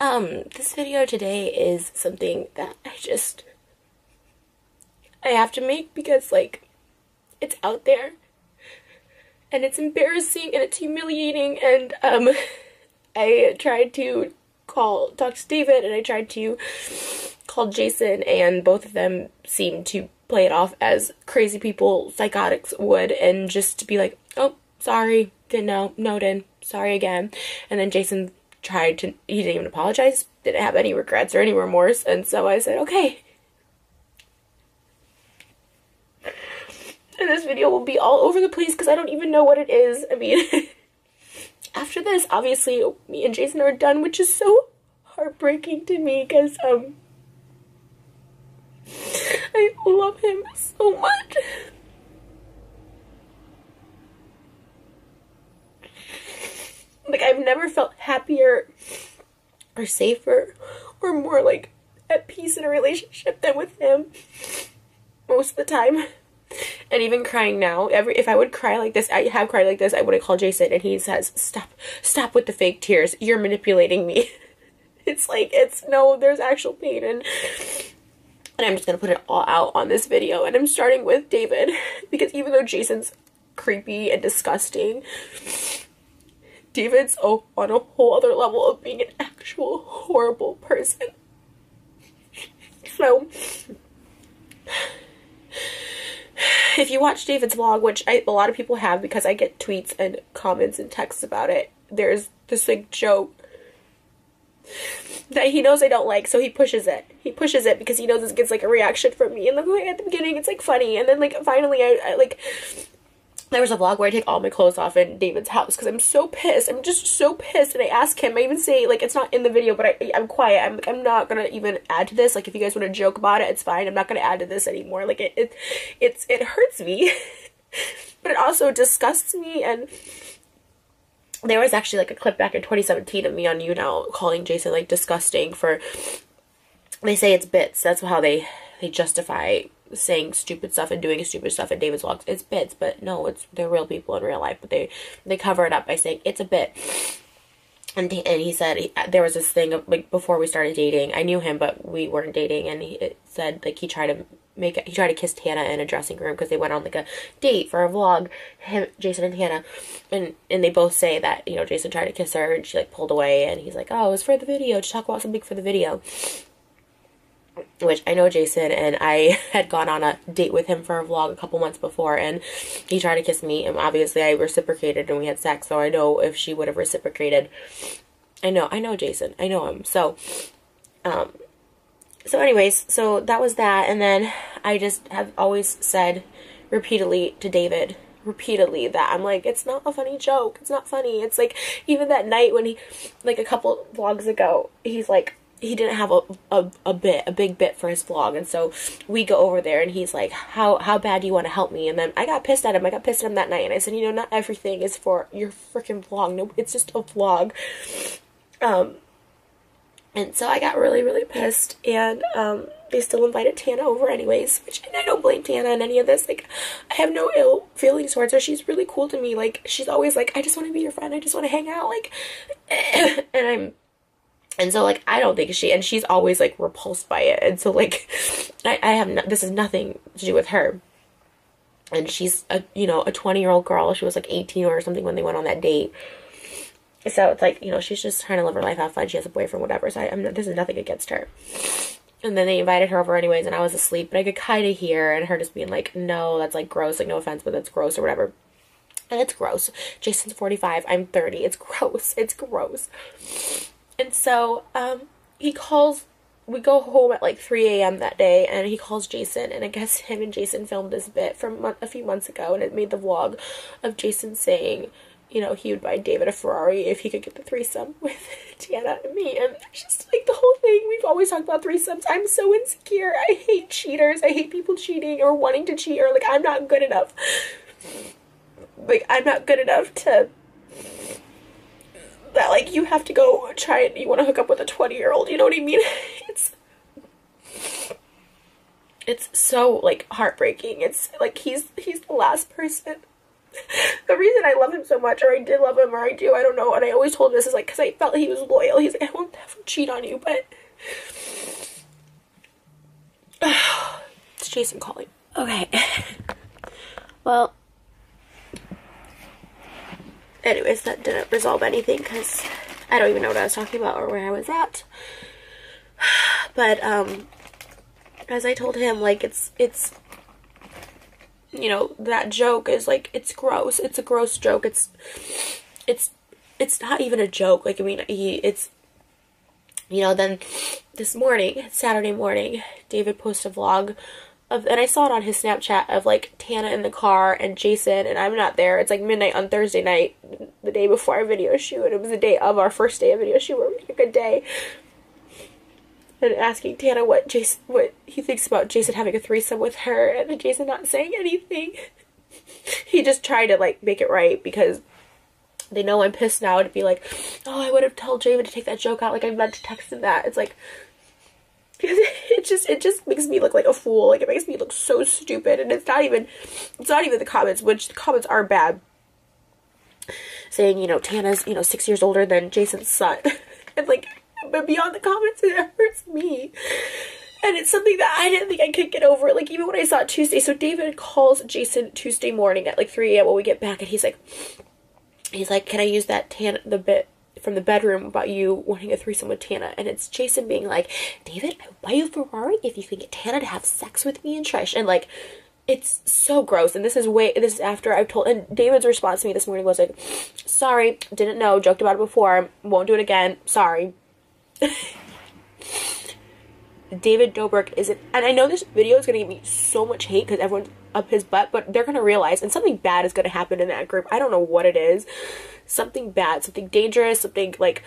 This video today is something that I have to make because, like, it's out there and it's embarrassing and it's humiliating, and I tried to talk to David, and I tried to call Jason, and both of them seemed to play it off as crazy people, psychotics would, and just to be like, oh, sorry, didn't know, noted, sorry again. And then Jason he didn't even apologize, didn't have any regrets or any remorse, and so I said, okay. And this video will be all over the place because I don't even know what it is. I mean, after this, obviously, me and Jason are done, which is so heartbreaking to me because, I love him so much. Like, I've never felt happier or safer or more, like, at peace in a relationship than with him most of the time. And even crying now, if I would cry like this, I have cried like this, I would have called Jason, and he says, stop with the fake tears, you're manipulating me. It's like, no, there's actual pain, and I'm just gonna put it all out on this video. And I'm starting with David, because even though Jason's creepy and disgusting, David's on a whole other level of being an actual horrible person. So, if you watch David's vlog, which a lot of people have because I get tweets and comments and texts about it, there's this, like, joke that he knows I don't like, so he pushes it. He pushes it because he knows this gets, like, a reaction from me. And then, like, at the beginning, it's, like, funny. And then, like, finally, I like, there was a vlog where I take all my clothes off in David's house because I'm so pissed. I'm just so pissed. And I ask him, I even say, like, it's not in the video, but I'm quiet. I'm like, I'm not gonna even add to this. Like, if you guys want to joke about it, it's fine. I'm not gonna add to this anymore. Like, it hurts me, but it also disgusts me. And there was actually, like, a clip back in 2017 of me on You Now calling Jason, like, disgusting for, they say it's bits. That's how they justify saying stupid stuff and doing stupid stuff in David's vlogs. It's bits, but no, they're real people in real life, but they cover it up by saying it's a bit. And he said there was this thing of, like, before we started dating, I knew him, but we weren't dating, and it said, like, he tried to kiss Tana in a dressing room because they went on, like, a date for a vlog, Jason and Tana, and they both say that, you know, Jason tried to kiss her and she, like, pulled away, and he's like, oh, it was for the video, just talk about something for the video. Which I know Jason, and I had gone on a date with him for a vlog a couple months before, and he tried to kiss me, and obviously I reciprocated and we had sex, so I know if she would have reciprocated. I know Jason, I know him. So anyways, so that was that. And then I just have always said repeatedly to David, that I'm like, it's not a funny joke, it's not funny. It's like, even that night when he, like, a couple vlogs ago, he's like, he didn't have a big bit for his vlog, and so we go over there, and he's like, how bad do you want to help me? And then I got pissed at him. That night, and I said, you know, not everything is for your freaking vlog. No, it's just a vlog. And so I got really, really pissed, and they still invited Tana over anyways, which, and I don't blame Tana in any of this. Like, I have no ill feelings towards her. She's really cool to me. Like, she's always like, I just want to be your friend. I just want to hang out. Like, and so, like, I don't think she's always, like, repulsed by it. And so, like, this is nothing to do with her. And she's a 20-year-old girl. She was, like, 18 or something when they went on that date. So it's like, you know, she's just trying to live her life, have fun. She has a boyfriend, whatever. So this is nothing against her. And then they invited her over anyways, and I was asleep. But I could kind of hear, and her just being like, no, that's, like, gross. Like, no offense, but that's gross or whatever. And it's gross. Jason's 45. I'm 30. It's gross. It's gross. And so, we go home at, like, 3 a.m. that day, and he calls Jason, and I guess him and Jason filmed this bit from a few months ago, and it made the vlog of Jason saying, you know, he would buy David a Ferrari if he could get the threesome with Tana and me, and just, like, the whole thing, we've always talked about threesomes. I'm so insecure. I hate cheaters. I hate people cheating or wanting to cheat, or, like, I'm not good enough. Like, I'm not good enough to... that, like, you have to go try it, you want to hook up with a 20-year-old, you know what I mean? It's so, like, heartbreaking. It's, like, he's the last person The reason I love him so much, or I did love him, or I do, I don't know, and I always told him this is like, because I felt he was loyal. He's like, I won't ever cheat on you, but it's Jason calling. Okay. Well, anyways, that didn't resolve anything, because I don't even know what I was talking about or where I was at. But, as I told him, like, it's, you know, that joke is, like, it's gross. It's a gross joke. It's not even a joke. Like, I mean, it's, you know, then this morning, Saturday morning, David posted a vlog of, and I saw it on his Snapchat, of, like, Tana in the car and Jason, and I'm not there. It's, like, midnight on Thursday night, the day before our video shoot, and it was the day of our first day of video shoot, where we had a good day. And asking Tana what he thinks about Jason having a threesome with her, and Jason not saying anything. He just tried to, like, make it right, because they know I'm pissed now, to be like, oh, I would have told David to take that joke out, like, I meant to text him that. It's like, it just makes me look like a fool. Like, it makes me look so stupid, and it's not even the comments, which the comments are bad, saying, you know, Tana's, you know, 6 years older than Jason's son. And, like, but beyond the comments, it hurts me. And it's something that I didn't think I could get over. Like, even when I saw it Tuesday. So David calls Jason Tuesday morning at, like, 3 a.m. when we get back. And he's like, can I use that the bit from the bedroom about you wanting a threesome with Tana? And it's Jason being like, David, I will buy you a Ferrari if you can get Tana to have sex with me and Trish. And, like, it's so gross. And this is after I've told, and David's response to me this morning was like, sorry, didn't know, joked about it before, won't do it again, sorry. David Dobrik isn't, and I know this video is going to give me so much hate because everyone's up his butt, but they're going to realize, and something bad is going to happen in that group. I don't know what it is. Something bad, something dangerous, something like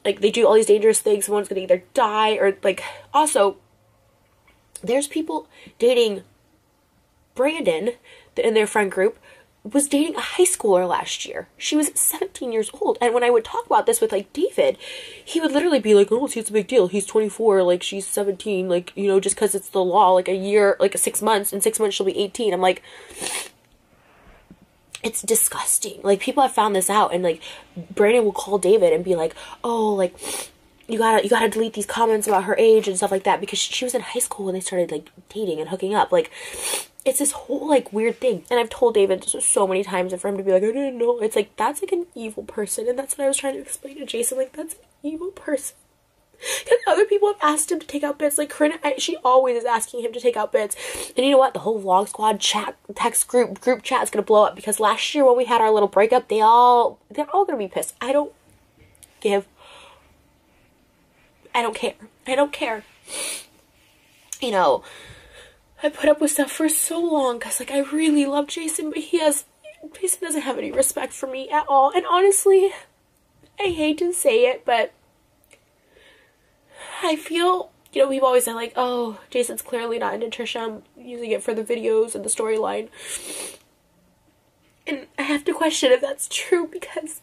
they do all these dangerous things. Someone's going to either die or, like, also, there's people dating Brandon in their friend group, was dating a high schooler last year. She was 17 years old. And when I would talk about this with, like, David, he would literally be like, oh, see, it's a big deal. He's 24, like, she's 17, like, you know, just because it's the law, like, a year, like, 6 months, in 6 months she'll be 18. I'm like, it's disgusting. Like, people have found this out, and, like, Brandon will call David and be like, oh, like, you gotta delete these comments about her age and stuff like that, because she was in high school when they started, like, dating and hooking up. Like, it's this whole, like, weird thing. And I've told David so many times, and for him to be like, I didn't know. It's like, that's, like, an evil person. And that's what I was trying to explain to Jason. Like, that's an evil person. Because other people have asked him to take out bits. Like, Corinne, she always is asking him to take out bits. And you know what? The whole Vlog Squad chat, text group chat is going to blow up. Because last year when we had our little breakup, they're all going to be pissed. I don't care. I don't care. You know, I put up with stuff for so long because, like, I really love Jason, but Jason doesn't have any respect for me at all. And honestly, I hate to say it, but I feel, you know, we've always said, like, oh, Jason's clearly not into Trisha. I'm using it for the videos and the storyline. And I have to question if that's true because,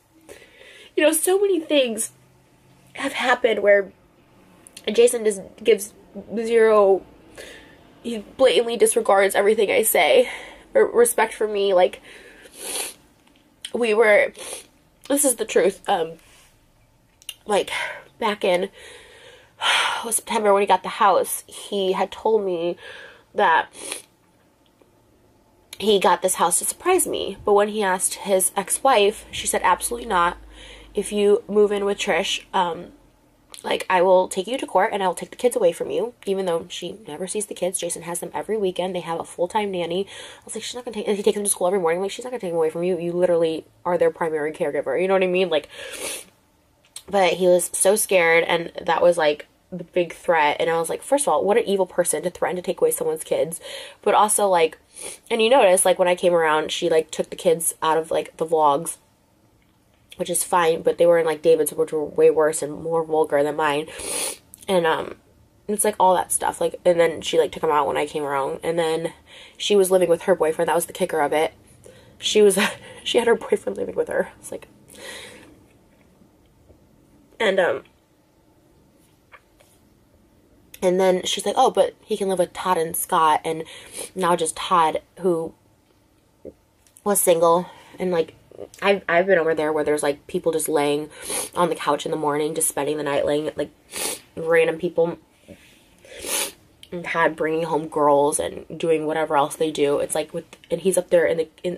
you know, so many things have happened where Jason just gives zero, he blatantly disregards everything I say, or respect for me. Like, this is the truth, like, back in September when he got the house, he had told me that he got this house to surprise me, but when he asked his ex-wife, she said, absolutely not. If you move in with Trish, like, I will take you to court and I will take the kids away from you, even though she never sees the kids. Jason has them every weekend. They have a full-time nanny. I was like, she's not going to take, and he takes them to school every morning. I'm like, she's not going to take them away from you. You literally are their primary caregiver. You know what I mean? Like, but he was so scared, and that was, like, the big threat. And I was like, first of all, what an evil person to threaten to take away someone's kids. But also, like, and you notice, like, when I came around, she, like, took the kids out of, like, the vlogs, which is fine, but they were in, like, David's, which were way worse and more vulgar than mine. And, it's, like, all that stuff. Like, and then she, like, took them out when I came around. And then she was living with her boyfriend. That was the kicker of it. She had her boyfriend living with her. It's like, and then she's like, oh, but he can live with Todd and Scott. And now just Todd, who was single, and like I've been over there where there's like people just laying on the couch in the morning, just spending the night, laying, like random people had bringing home girls and doing whatever else they do. It's like and he's up there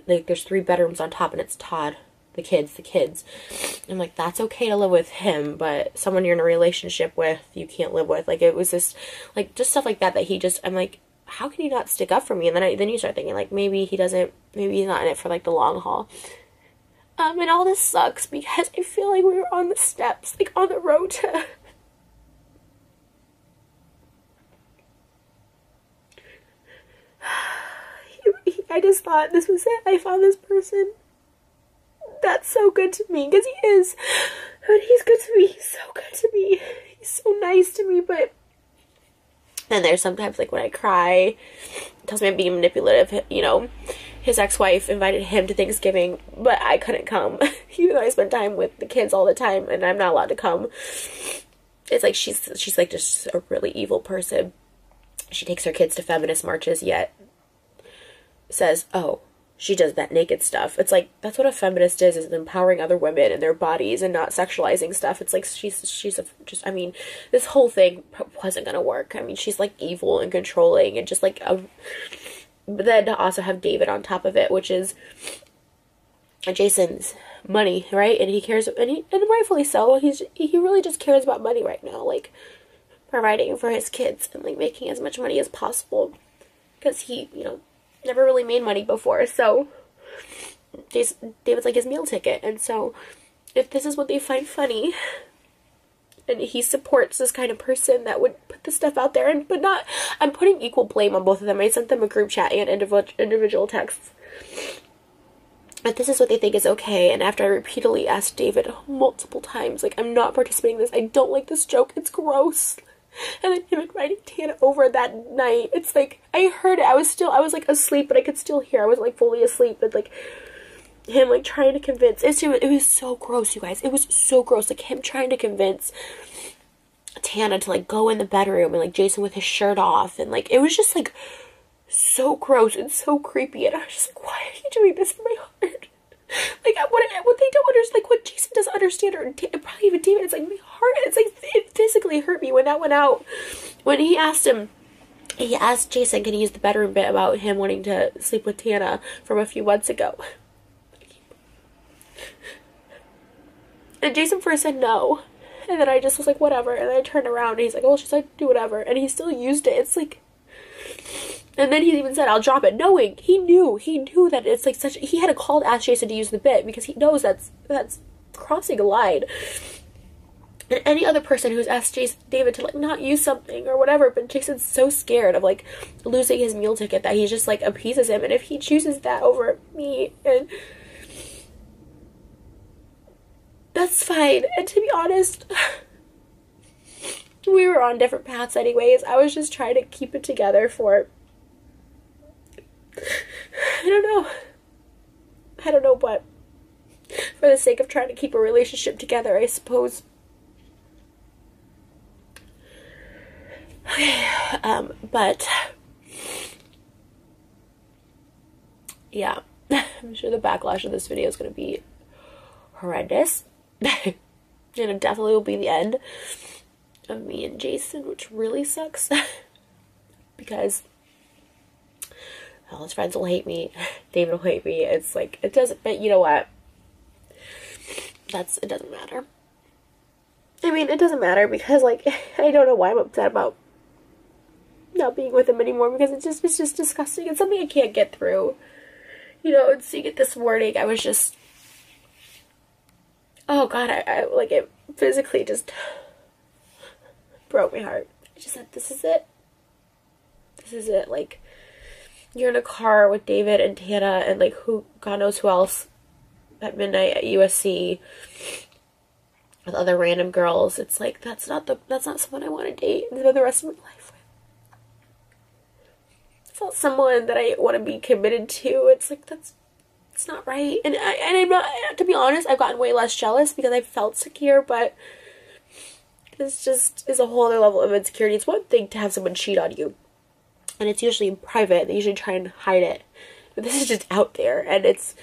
like there's 3 bedrooms on top, and it's Todd, the kids. I'm like, that's okay to live with him, but someone you're in a relationship with, you can't live with. Like, it was just like just stuff like that he just, I'm like, how can he not stick up for me? And then you start thinking, like, maybe he's not in it for like the long haul. And all this sucks because I feel like we were on the steps, like on the road to I just thought this was it. I found this person that's so good to me, because he is. And he's good to me. He's so good to me. He's so nice to me, but then there's sometimes, like, when I cry, it tells me I'm being manipulative. You know, his ex-wife invited him to Thanksgiving, but I couldn't come, even though I spend time with the kids all the time, and I'm not allowed to come. It's like she's like just a really evil person. She takes her kids to feminist marches, yet says, oh, she does that naked stuff. It's like, that's what a feminist is empowering other women and their bodies and not sexualizing stuff. It's like, I mean, this whole thing wasn't gonna work. I mean, she's like evil and controlling and just like but then to also have David on top of it, which is Jason's money, right? And he cares, and rightfully so. He really just cares about money right now, like providing for his kids and like making as much money as possible, because he, you know, never really made money before. So David's like his meal ticket. And so if this is what they find funny, and he supports this kind of person that would put this stuff out there, but not, I'm putting equal blame on both of them. I sent them a group chat and individual texts. But this is what they think is okay. And after I repeatedly asked David multiple times, like, I'm not participating in this. I don't like this joke. It's gross. And then him inviting Tana over that night. It's like, I heard it. I was like asleep, but I could still hear. I was like fully asleep, but like him like trying to convince. It was so gross, you guys. It was so gross. Like him trying to convince Tana to like go in the bedroom, and like Jason with his shirt off, and like it was just like so gross and so creepy. And I was just like, why are you doing this to my heart? Like, what they don't understand, like, what Jason doesn't understand, or probably even David, it's like, my heart, it's like, it physically hurt me when that went out. When he asked Jason, can he use the bedroom bit about him wanting to sleep with Tana from a few months ago? And Jason first said no. And then I just was like, whatever. And then I turned around, and he's like, oh, she's like, do whatever. And he still used it. It's like, and then he even said, I'll drop it, knowing, he knew that it's like such, he had a call to ask Jason to use the bit, because he knows that's crossing a line. And any other person who's asked David to like not use something or whatever, but Jason's so scared of like losing his meal ticket that he just like appeases him. And if he chooses that over me, and that's fine. And to be honest, we were on different paths anyways. I was just trying to keep it together for, I don't know what, for the sake of trying to keep a relationship together, I suppose. Okay, but yeah, I'm sure the backlash of this video is going to be horrendous. And it definitely will be the end of me and Jason, which really sucks. Because all his friends will hate me, David will hate me. It's like, it doesn't, but you know what? It doesn't matter. I mean, it doesn't matter because, like, I don't know why I'm upset about not being with him anymore, because it's just disgusting. It's something I can't get through. You know, and seeing it this morning, I was just, oh God, I like, it physically just broke my heart. I just said, this is it. This is it. Like, you're in a car with David and Tana and like God knows who else at midnight at USC with other random girls. It's like, that's not someone I want to date and spend the rest of my life with. It's not someone that I want to be committed to. It's like, it's not right. And I'm not, to be honest, I've gotten way less jealous because I felt secure, but this just is a whole other level of insecurity. It's one thing to have someone cheat on you, and it's usually private. They usually try and hide it. But this is just out there, and it's,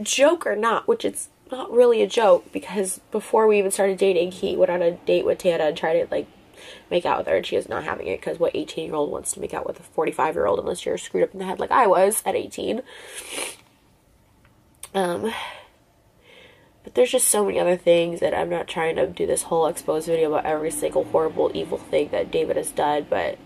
joke or not, which it's not really a joke, because before we even started dating, he went on a date with Tana and tried to, like, make out with her, and she is not having it, because what 18-year-old wants to make out with a 45-year-old unless you're screwed up in the head like I was at 18. But there's just so many other things that I'm not trying to do this whole exposed video about every single horrible, evil thing that David has done, but,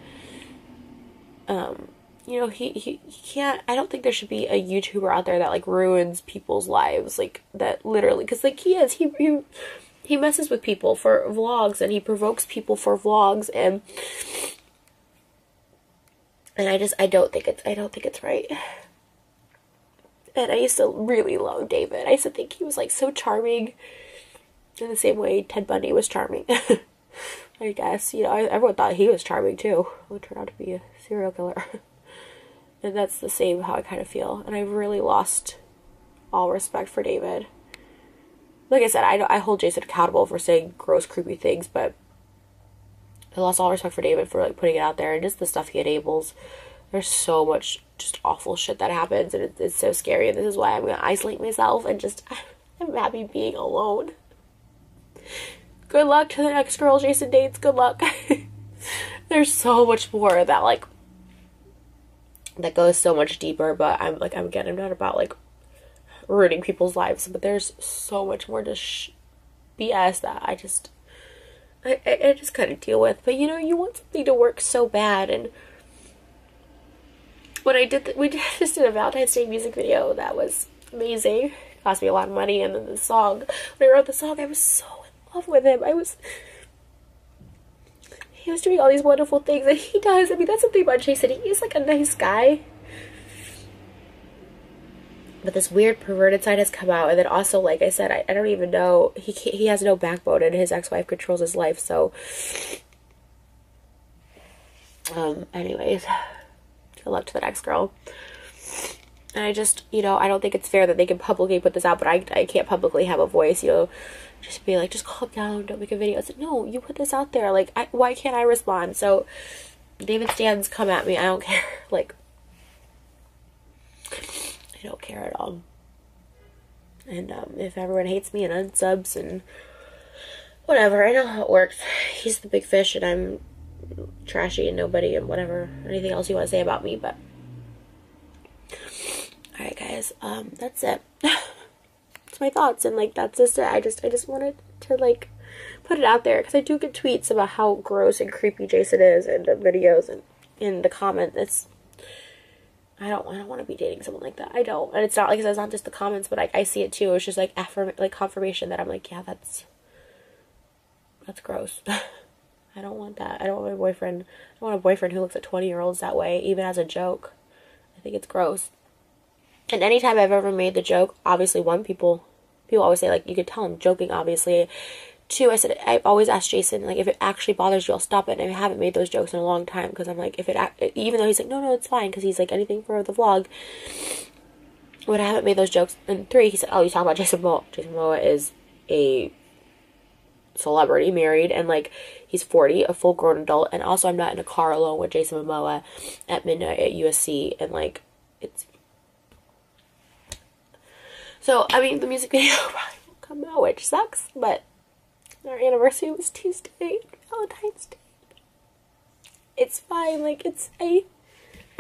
you know, he can't, I don't think there should be a YouTuber out there that, like, ruins people's lives, like, that literally, because, like, he messes with people for vlogs, and he provokes people for vlogs, and I don't think it's right. And I used to really love David. I used to think he was, like, so charming in the same way Ted Bundy was charming. I guess, you know, everyone thought he was charming too. He turned out to be a serial killer. And that's the same how I kind of feel. And I've really lost all respect for David. Like I said, I hold Jason accountable for saying gross, creepy things, but I lost all respect for David for, like, putting it out there, and just the stuff he enables. There's so much just awful shit that happens, and it's so scary, and this is why I'm going to isolate myself, and just, I'm happy being alone. Good luck to the next girl Jason dates. Good luck. There's so much more that, like, that goes so much deeper, but I'm not about, like, ruining people's lives, but there's so much more to BS that I just kind of deal with. But, you know, you want something to work so bad, and when we just did a Valentine's Day music video that was amazing. It cost me a lot of money, and then the song, when I wrote the song, I was so in love with him. He was doing all these wonderful things that he does. I mean, that's something about Jason. He's, like, a nice guy. But this weird perverted side has come out, and then also, like I said, I don't even know, he has no backbone, and his ex-wife controls his life, so, anyways, good luck to the next girl. And I just, you know, I don't think it's fair that they can publicly put this out, but I can't publicly have a voice, you know, just be like, just calm down, don't make a video. I said, no, you put this out there, like, why can't I respond? So, David Stans, come at me, I don't care, like, I don't care at all. And, if everyone hates me and unsubs and whatever, I know how it works. He's the big fish, and I'm trashy and nobody, and whatever, anything else you want to say about me, but alright, guys, that's it. That's my thoughts, and, like, that's just it. I just wanted to, like, put it out there, because I do get tweets about how gross and creepy Jason is in the videos and in the comments. It's, I don't want to be dating someone like that. I don't. And it's not, like I said, it's not just the comments, but I see it too. It's just, like, confirmation that I'm like, yeah, that's gross. I don't want that. I don't want my boyfriend. I don't want a boyfriend who looks at 20-year-olds that way, even as a joke. I think it's gross. And anytime I've ever made the joke, obviously, one, people always say, like, you could tell I'm joking, obviously. Two, I said, I've always asked Jason, like, if it actually bothers you, I'll stop it. And I haven't made those jokes in a long time, because I'm like, even though he's like, no, it's fine, because he's like, anything for the vlog. When I haven't made those jokes. And three, he said, oh, you talk about Jason Momoa. Jason Momoa is a celebrity, married, and, like, he's 40, a full-grown adult, and also I'm not in a car alone with Jason Momoa at midnight at USC, and, like, it's... So, I mean, the music video probably won't come out, which sucks, but our anniversary was Tuesday, Valentine's Day. It's fine, like, I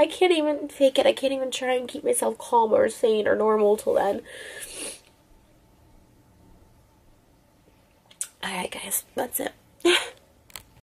can't even fake it. I can't even try and keep myself calm or sane or normal till then. Alright, guys, that's it.